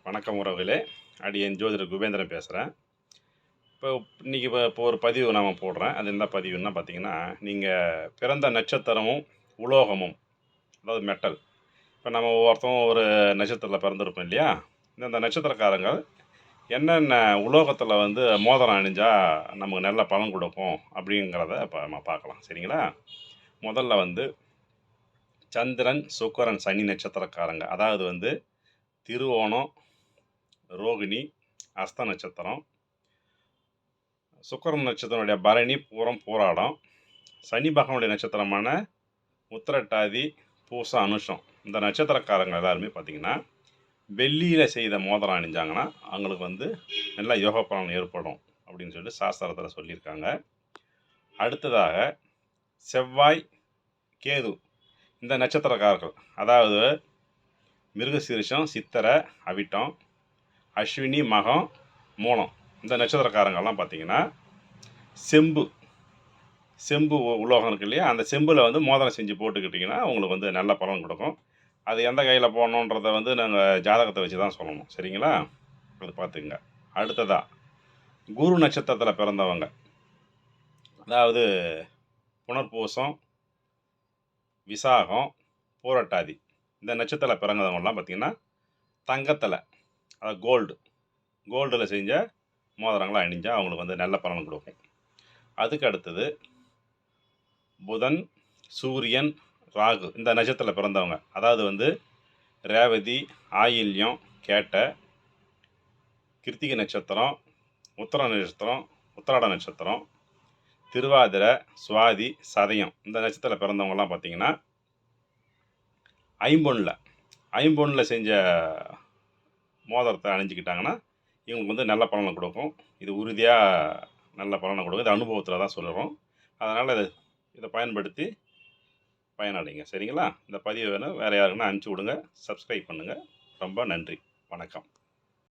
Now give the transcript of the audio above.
வணக்கம் உறவுகளே. அடியேன் ஜோதிடர் குபேந்திரன் பேசுகிறேன். இப்போ ஒரு பதிவு நான் போடுறேன். அது என்ன பதிவுன்னா பார்த்தீங்கன்னா, நீங்கள் பிறந்த நட்சத்திரமும் உலோகமும், அதாவது மெட்டல். இப்போ நம்ம ஒவ்வொருத்தரும் ஒரு நட்சத்திரத்தில் பிறந்திருப்போம் இல்லையா? இந்த நட்சத்திரக்காரங்க என்னென்ன உலோகத்தில் வந்து மோதிரம் அணிஞ்சா நமக்கு நல்ல பலன் கொடுக்கும் அப்படிங்கிறத இப்போ நம்ம பார்க்கலாம். சரிங்களா? முதல்ல வந்து சந்திரன், சுக்கிரன், சனி நட்சத்திரக்காரங்க. அதாவது வந்து திருவோணம், ரோகிணி, அஸ்த நட்சத்திரம், சுக்கிரன் நட்சத்திரனுடைய பரணி, பூரம், பூராடம், சனி பகவானுடைய நட்சத்திரமான உத்திரட்டாதி, பூசம், அனுஷம். இந்த நட்சத்திரக்காரங்க எல்லாருமே பார்த்திங்கன்னா வெள்ளியில் செய்த மோதிரம் அணிஞ்சாங்கன்னா அவங்களுக்கு வந்து நல்ல யோக பலன் ஏற்படும் அப்படின்னு சொல்லிட்டு சாஸ்திரத்தில் சொல்லியிருக்காங்க. அடுத்ததாக செவ்வாய், கேது இந்த நட்சத்திரக்காரர்கள், அதாவது மிருகசீரிஷம், சித்திரை, அவிட்டம், அஸ்வினி, மகம், மூலம் இந்த நட்சத்திரக்காரங்கள்லாம் பார்த்திங்கன்னா செம்பு உலோகம் இருக்குது இல்லையா, அந்த செம்பில் வந்து மோதிரம் செஞ்சு போட்டுக்கிட்டிங்கன்னா உங்களுக்கு வந்து நல்ல பலன் கொடுக்கும். அது எந்த கையில் போடணுன்றதை வந்து நாங்கள் ஜாதகத்தை வச்சு தான் சொல்லணும். சரிங்களா? அது பார்த்துக்குங்க. அடுத்ததாக குரு நட்சத்திரத்தில் பிறந்தவங்க, அதாவது புனர்பூசம், விசாகம், பூரட்டாதி இந்த நட்சத்திரத்தில் பிறந்தவங்கலாம் பார்த்திங்கன்னா தங்கத்தில், அதாவது கோல்டில் செஞ்ச மோதிரங்களை அணிஞ்சால் அவங்களுக்கு வந்து நல்ல பலன் கொடுக்கும். அதுக்கு அடுத்தது புதன், சூரியன், ராகு இந்த நட்சத்திரத்தில் பிறந்தவங்க, அதாவது வந்து ரேவதி, ஆயில்யம், கேட்டை, கிருத்திகை நட்சத்திரம், உத்திர நட்சத்திரம், உத்திராட நட்சத்திரம், திருவாதிரை, சுவாதி, சதயம் இந்த நட்சத்திரத்தில் பிறந்தவங்கலாம் பார்த்திங்கன்னா ஐம்பொன்னில் செஞ்ச மோதிரத்தை அணிஞ்சிக்கிட்டாங்கன்னா இவங்களுக்கு வந்து நல்ல பலனை கொடுக்கும். இது உறுதியாக நல்ல பலனை கொடுக்கும். இது அனுபவத்தில் தான் சொல்லுறோம். அதனால் இதை பயன்படுத்தி பயனடைங்க. சரிங்களா? இந்த பதிவு வேணும் வேறு யாருக்குன்னா அனுப்பிச்சி விடுங்க. சப்ஸ்கிரைப் பண்ணுங்கள். ரொம்ப நன்றி. வணக்கம்.